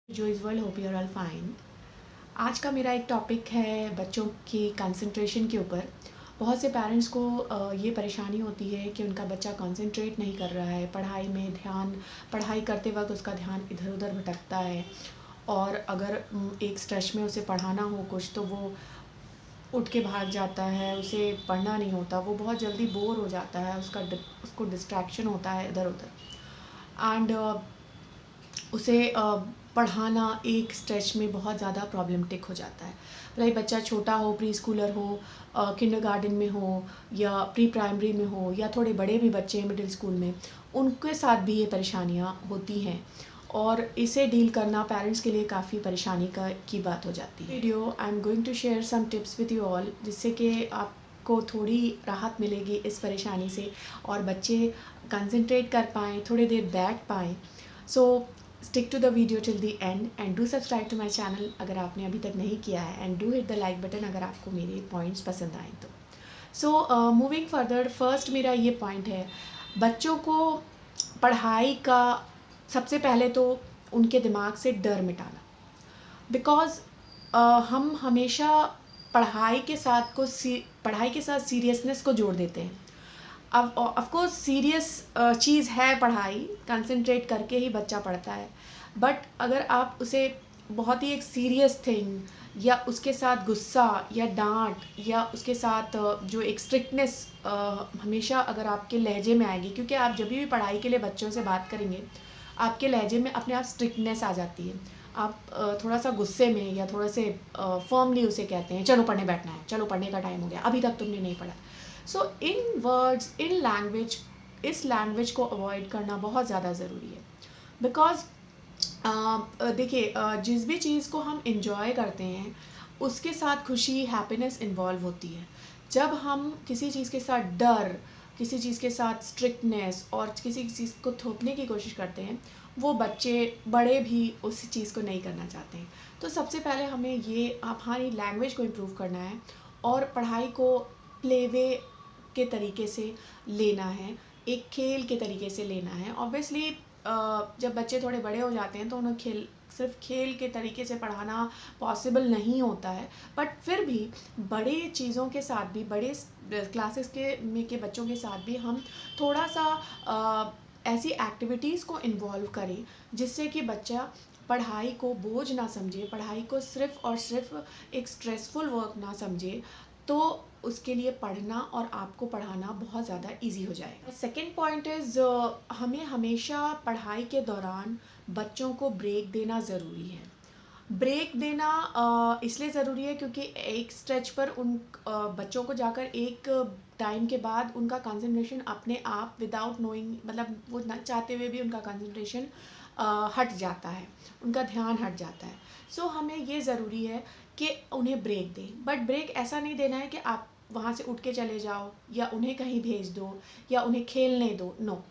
जो is world, hope you are all fine. आज का मेरा एक टॉपिक है बच्चों की कंसंट्रेशन के ऊपर। बहुत से पेरेंट्स को ये परेशानी होती है कि उनका बच्चा कंसंट्रेट नहीं कर रहा है पढ़ाई में। पढ़ाई करते वक्त उसका ध्यान इधर उधर भटकता है, और अगर एक स्ट्रेच में उसे पढ़ाना हो कुछ तो वो उठ के भाग जाता है, उसे पढ़ना नहीं होता, वो बहुत जल्दी बोर हो जाता है, उसको डिस्ट्रैक्शन होता है इधर उधर। एंड उसे पढ़ाना एक स्ट्रेच में बहुत ज़्यादा प्रॉब्लमेटिक हो जाता है। भले बच्चा छोटा हो, प्री स्कूलर हो, किंडरगार्टन में हो, या प्री प्राइमरी में हो, या थोड़े बड़े भी बच्चे हैं मिडिल स्कूल में, उनके साथ भी ये परेशानियाँ होती हैं, और इसे डील करना पेरेंट्स के लिए काफ़ी परेशानी की बात हो जाती है। Video I am going to share some tips with you all, जिससे कि आपको थोड़ी राहत मिलेगी इस परेशानी से, और बच्चे कंसंट्रेट कर पाएँ, थोड़ी देर बैठ पाएँ। So stick to the video till the end and do subscribe to my channel अगर आपने अभी तक नहीं किया है, and do hit the like button अगर आपको मेरे पॉइंट्स पसंद आए तो। सो मूविंग फर्दर, फर्स्ट मेरा ये पॉइंट है, बच्चों को पढ़ाई का सबसे पहले तो उनके दिमाग से डर मिटाना। बिकॉज हम हमेशा पढ़ाई के साथ सीरियसनेस को जोड़ देते हैं। अब ऑफ कोर्स सीरियस चीज़ है पढ़ाई, कंसंट्रेट करके ही बच्चा पढ़ता है, बट अगर आप उसे बहुत ही एक सीरियस थिंग, या उसके साथ गुस्सा या डांट, या उसके साथ जो एक स्ट्रिक्टनेस हमेशा अगर आपके लहजे में आएगी, क्योंकि आप जब भी पढ़ाई के लिए बच्चों से बात करेंगे आपके लहजे में अपने आप स्ट्रिक्टनेस आ जाती है। आप थोड़ा सा गुस्से में या थोड़ा से फर्मली उसे कहते हैं, चलो पढ़ने बैठना है, चलो पढ़ने का टाइम हो गया, अभी तक तुमने नहीं पढ़ा। सो इन वर्ड्स, इन लैंग्वेज, इस लैंग्वेज को अवॉइड करना बहुत ज़्यादा ज़रूरी है। बिकॉज देखिए, जिस भी चीज़ को हम इंजॉय करते हैं उसके साथ खुशी, हैप्पीनेस इन्वॉल्व होती है। जब हम किसी चीज़ के साथ डर, किसी चीज़ के साथ स्ट्रिक्टनेस और किसी चीज़ को थोपने की कोशिश करते हैं, वो बच्चे बड़े भी उस चीज़ को नहीं करना चाहते हैं। तो सबसे पहले हमें ये हमारी लैंग्वेज को इम्प्रूव करना है, और पढ़ाई को प्ले वे के तरीके से लेना है, एक खेल के तरीके से लेना है। ऑब्वियसली जब बच्चे थोड़े बड़े हो जाते हैं तो उन्हें सिर्फ खेल के तरीके से पढ़ाना पॉसिबल नहीं होता है, बट फिर भी बड़े चीज़ों के साथ भी, बड़े क्लासेस के बच्चों के साथ भी हम थोड़ा सा ऐसी एक्टिविटीज़ को इन्वॉल्व करें जिससे कि बच्चा पढ़ाई को बोझ ना समझे, पढ़ाई को सिर्फ और सिर्फ एक स्ट्रेसफुल वर्क ना समझे, तो उसके लिए पढ़ना और आपको पढ़ाना बहुत ज़्यादा इजी हो जाएगा। सेकेंड पॉइंट इज़, हमें हमेशा पढ़ाई के दौरान बच्चों को ब्रेक देना ज़रूरी है। ब्रेक देना इसलिए ज़रूरी है क्योंकि एक स्ट्रेच पर उन बच्चों को जाकर एक टाइम के बाद उनका कंसंट्रेशन अपने आप, विदाउट नोइंग, मतलब वो न चाहते हुए भी उनका कंसंट्रेशन हट जाता है, उनका ध्यान हट जाता है। सो हमें ये ज़रूरी है कि उन्हें ब्रेक दें, बट ब्रेक ऐसा नहीं देना है कि आप वहाँ से उठ के चले जाओ, या उन्हें कहीं भेज दो, या उन्हें खेलने दो। नो,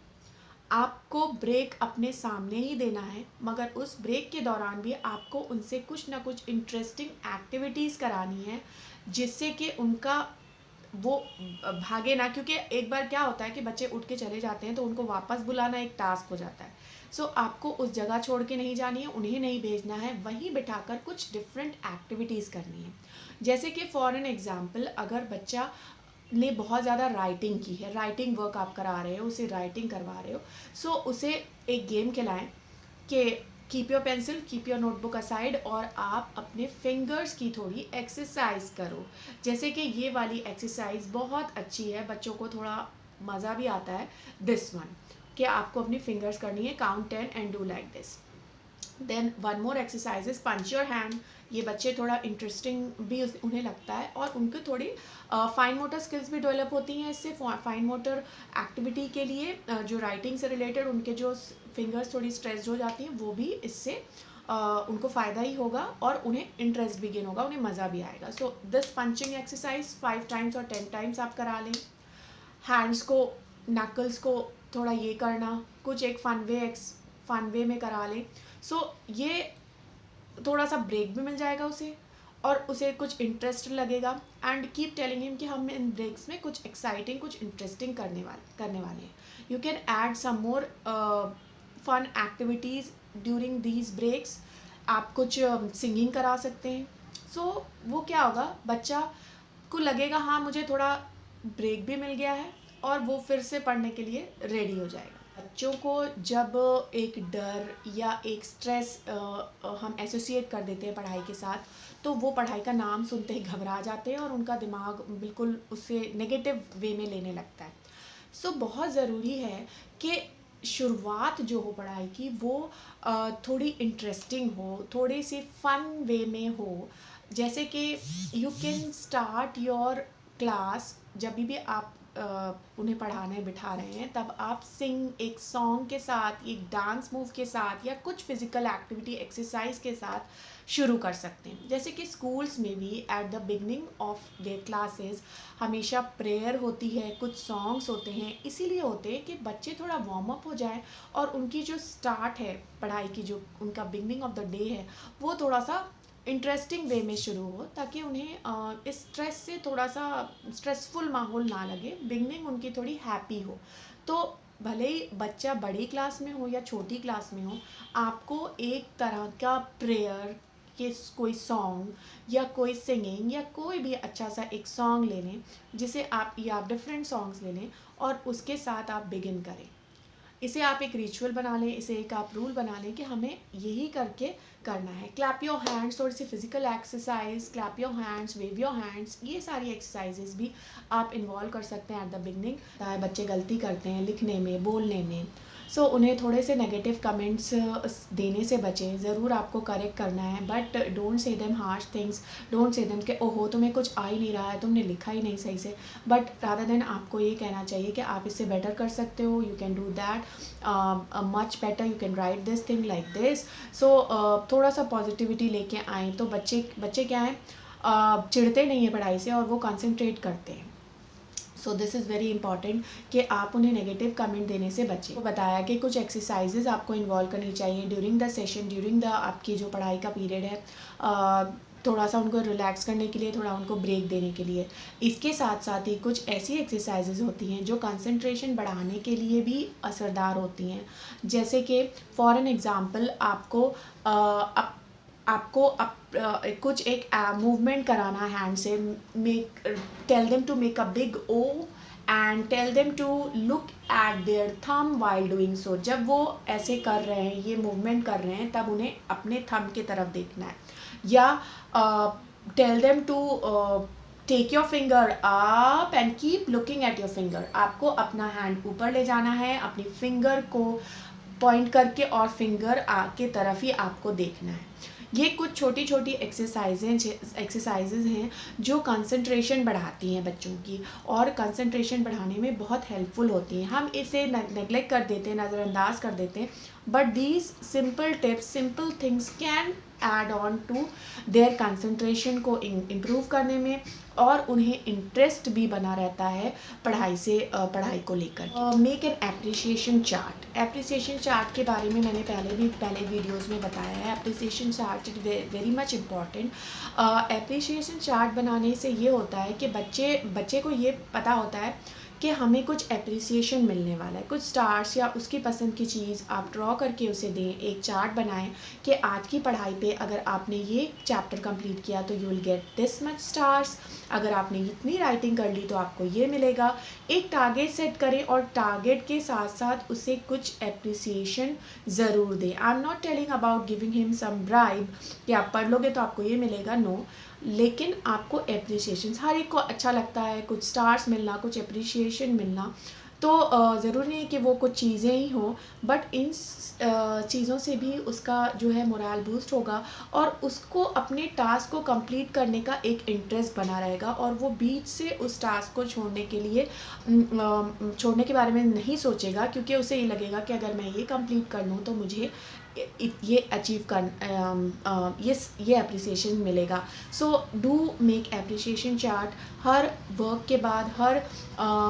आपको ब्रेक अपने सामने ही देना है, मगर उस ब्रेक के दौरान भी आपको उनसे कुछ ना कुछ इंटरेस्टिंग एक्टिविटीज़ करानी है, जिससे कि उनका वो भागे ना। क्योंकि एक बार क्या होता है कि बच्चे उठ के चले जाते हैं तो उनको वापस बुलाना एक टास्क हो जाता है। सो आपको उस जगह छोड़ के नहीं जानी है, उन्हें नहीं भेजना है, वहीं बिठाकर कुछ डिफरेंट एक्टिविटीज़ करनी है। जैसे कि फॉर एन एग्जाम्पल, अगर बच्चा ने बहुत ज़्यादा राइटिंग की है, राइटिंग वर्क आप करा रहे हो, उसे राइटिंग करवा रहे हो, सो उसे एक गेम खिलाएं कि keep your pencil, keep your notebook aside, और आप अपने फिंगर्स की थोड़ी एक्सरसाइज करो। जैसे कि ये वाली एक्सरसाइज बहुत अच्छी है, बच्चों को थोड़ा मज़ा भी आता है। दिस वन, कि आपको अपनी फिंगर्स करनी है, count 10 and do like this. Then one more exercise is punch your hand. ये बच्चे थोड़ा इंटरेस्टिंग भी उन्हें लगता है, और उनके थोड़ी फाइन मोटर स्किल्स भी डेवलप होती हैं इससे। फाइन मोटर एक्टिविटी के लिए जो राइटिंग से रिलेटेड उनके जो फिंगर्स थोड़ी स्ट्रेस्ड हो जाती हैं, वो भी इससे उनको फ़ायदा ही होगा, और उन्हें इंटरेस्ट भी गेन होगा, उन्हें मज़ा भी आएगा। So this punching exercise 5 times और 10 टाइम्स आप करा लें। हैंड्स को, नकल्स को थोड़ा ये करना, कुछ एक फन वे में करा लें। सो ये थोड़ा सा ब्रेक भी मिल जाएगा उसे, और उसे कुछ इंटरेस्ट लगेगा। एंड कीप टेलिंग हिम कि हम इन ब्रेक्स में कुछ एक्साइटिंग, कुछ इंटरेस्टिंग करने वाले हैं। You can add some more fun activities during these breaks, आप कुछ सिंगिंग करा सकते हैं। सो वो क्या होगा, बच्चा को लगेगा हाँ मुझे थोड़ा ब्रेक भी मिल गया है, और वो फिर से पढ़ने के लिए रेडी हो जाएगा। बच्चों को जब एक डर या एक स्ट्रेस हम एसोसिएट कर देते हैं पढ़ाई के साथ, तो वो पढ़ाई का नाम सुनते ही घबरा जाते हैं और उनका दिमाग बिल्कुल उससे नेगेटिव वे में लेने लगता है। सो बहुत ज़रूरी है कि शुरुआत जो हो पढ़ाई की वो थोड़ी इंटरेस्टिंग हो, थोड़ी सी फन वे में हो। जैसे कि you can start your class, जब भी आप उन्हें पढ़ाने बिठा रहे हैं, तब आप सिंग एक सॉन्ग के साथ, एक डांस मूव के साथ, या कुछ फिजिकल एक्टिविटी एक्सरसाइज के साथ शुरू कर सकते हैं। जैसे कि स्कूल्स में भी at the beginning of their classes हमेशा प्रेयर होती है, कुछ सॉन्ग्स होते हैं, इसीलिए होते हैं कि बच्चे थोड़ा वार्म अप हो जाए और उनकी जो स्टार्ट है पढ़ाई की, जो उनका बिगनिंग ऑफ द डे है, वो थोड़ा सा इंटरेस्टिंग वे में शुरू हो, ताकि उन्हें इस स्ट्रेस से थोड़ा सा स्ट्रेसफुल माहौल ना लगे, बिगनिंग उनकी थोड़ी हैप्पी हो। तो भले ही बच्चा बड़ी क्लास में हो या छोटी क्लास में हो, आपको एक तरह का प्रेयर कि कोई सॉन्ग या कोई सिंगिंग या कोई भी अच्छा सा एक सॉन्ग ले लें, जिसे आप, या आप डिफरेंट सॉन्ग्स ले लें और उसके साथ आप बिगिन करें। इसे आप एक रिचुअल बना लें, इसे एक आप रूल बना लें कि हमें यही करके करना है। क्लैप योर हैंड्स, थोड़ी सी physical exercise, clap your hands, wave your hands, ये सारी एक्सरसाइजेज भी आप इन्वॉल्व कर सकते हैं एट द बिगनिंग। बच्चे गलती करते हैं लिखने में, बोलने में, सो उन्हें थोड़े से नेगेटिव कमेंट्स देने से बचें। ज़रूर आपको करेक्ट करना है, but don't say them harsh things, don't say them कि ओहो तुम्हें कुछ आ ही नहीं रहा है, तुमने लिखा ही नहीं सही से। बट रादर देन आपको ये कहना चाहिए कि आप इससे बेटर कर सकते हो, you can do that much better, you can write this thing like this. So थोड़ा सा पॉजिटिविटी लेके आएँ तो बच्चे क्या हैं, चिढ़ते नहीं हैं पढ़ाई से और वो कंसंट्रेट करते हैं। So this is very important कि आप उन्हें नेगेटिव कमेंट देने से बचें। तो बताया कि कुछ एक्सरसाइजेज आपको इन्वॉल्व करनी चाहिए during the session, during the आपकी जो पढ़ाई का पीरियड है, थोड़ा सा उनको रिलैक्स करने के लिए, थोड़ा उनको ब्रेक देने के लिए। इसके साथ साथ ही कुछ ऐसी एक्सरसाइजेज होती हैं जो कंसंट्रेशन बढ़ाने के लिए भी असरदार होती हैं। जैसे कि फॉर एन एग्ज़ाम्पल आपको कुछ एक मूवमेंट कराना हैंड से, tell them to make a big O and tell them to look at their thumb while doing so. जब वो ऐसे कर रहे हैं, ये मूवमेंट कर रहे हैं, तब उन्हें अपने थंब की तरफ देखना है। या tell them to take your finger up and keep looking at your finger. आपको अपना हैंड ऊपर ले जाना है, अपनी फिंगर को पॉइंट करके, और फिंगर के तरफ ही आपको देखना है। ये कुछ छोटी छोटी एक्सरसाइजेज हैं जो कंसंट्रेशन बढ़ाती हैं बच्चों की, और कंसंट्रेशन बढ़ाने में बहुत हेल्पफुल होती हैं। हम इसे नेगलेक्ट कर देते हैं, नज़रअंदाज कर देते हैं, but these simple tips, simple things can add on to their concentration को इम्प्रूव करने में, और उन्हें इंटरेस्ट भी बना रहता है पढ़ाई को लेकर। Make an appreciation chart. Appreciation chart के बारे में मैंने पहले वीडियोस में बताया है। Appreciation chart is very much important. Appreciation chart बनाने से ये होता है कि बच्चे को ये पता होता है कि हमें कुछ एप्रिसिएशन मिलने वाला है, कुछ स्टार्स या उसकी पसंद की चीज़ आप ड्रॉ करके उसे दें। एक चार्ट बनाएं कि आज की पढ़ाई पे अगर आपने ये चैप्टर कंप्लीट किया तो you will get this much stars, अगर आपने इतनी राइटिंग कर ली तो आपको ये मिलेगा। एक टारगेट सेट करें और टारगेट के साथ साथ उसे कुछ एप्रिसिएशन ज़रूर दें। I am not telling about giving him some bribe कि आप पढ़ लोगे तो आपको ये मिलेगा, नो, लेकिन आपको एप्रिसिएशन, हर एक को अच्छा लगता है कुछ स्टार्स मिलना, कुछ एप्रिसिएशन मिलना। तो ज़रूरी नहीं कि वो कुछ चीज़ें ही हों, बट इन चीज़ों से भी उसका जो है मोरल बूस्ट होगा, और उसको अपने टास्क को कंप्लीट करने का एक इंटरेस्ट बना रहेगा, और वो बीच से उस टास्क को छोड़ने के बारे में नहीं सोचेगा, क्योंकि उसे ये लगेगा कि अगर मैं ये कंप्लीट कर लूँ तो मुझे ये अचीव कर ये अप्रिसिएशन मिलेगा। So do make appreciation chart. Her work के बाद, हर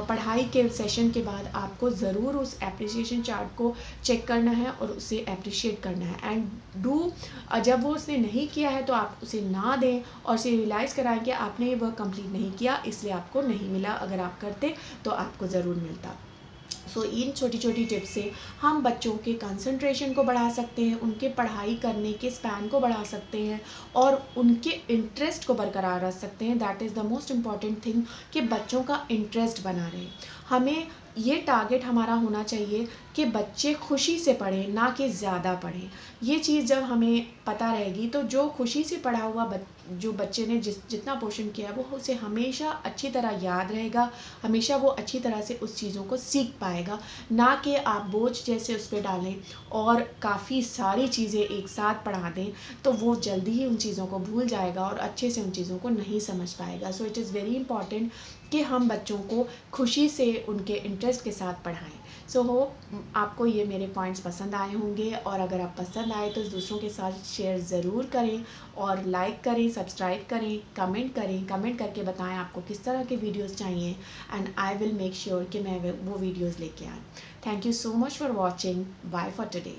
पढ़ाई के सेशन के बाद आपको ज़रूर उस एप्रिसिएशन चार्ट को चेक करना है और उसे अप्रिशिएट करना है। एंड जब वो उसने नहीं किया है तो आप उसे ना दें, और उसे रियलाइज़ कराएं कि आपने ये वर्क कंप्लीट नहीं किया, इसलिए आपको नहीं मिला, अगर आप करते तो आपको ज़रूर मिलता। सो इन छोटी छोटी टिप्स से हम बच्चों के कंसंट्रेशन को बढ़ा सकते हैं, उनके पढ़ाई करने के स्पैन को बढ़ा सकते हैं और उनके इंटरेस्ट को बरकरार रख सकते हैं। That is the most important thing कि बच्चों का इंटरेस्ट बना रहे। हमें ये टारगेट हमारा होना चाहिए कि बच्चे खुशी से पढ़ें, ना कि ज़्यादा पढ़ें। ये चीज़ जब हमें पता रहेगी तो जो खुशी से पढ़ा हुआ जो बच्चे ने जितना पोर्शन किया है वो उसे हमेशा अच्छी तरह याद रहेगा, हमेशा वो अच्छी तरह से उस चीज़ों को सीख पाएगा। ना कि आप बोझ जैसे उस पर डालें और काफ़ी सारी चीज़ें एक साथ पढ़ा दें तो वो जल्दी ही उन चीज़ों को भूल जाएगा और अच्छे से उन चीज़ों को नहीं समझ पाएगा। So it is very important कि हम बच्चों को खुशी से उनके इंटरेस्ट के साथ पढ़ाएं। सो होप आपको ये मेरे पॉइंट्स पसंद आए होंगे, और अगर आप पसंद आए तो दूसरों के साथ शेयर ज़रूर करें और लाइक करें, सब्सक्राइब करें, कमेंट करके बताएं आपको किस तरह के वीडियोस चाहिए, and I will make sure कि मैं वो वीडियोस लेके आऊँ। Thank you so much for watching. Bye for today.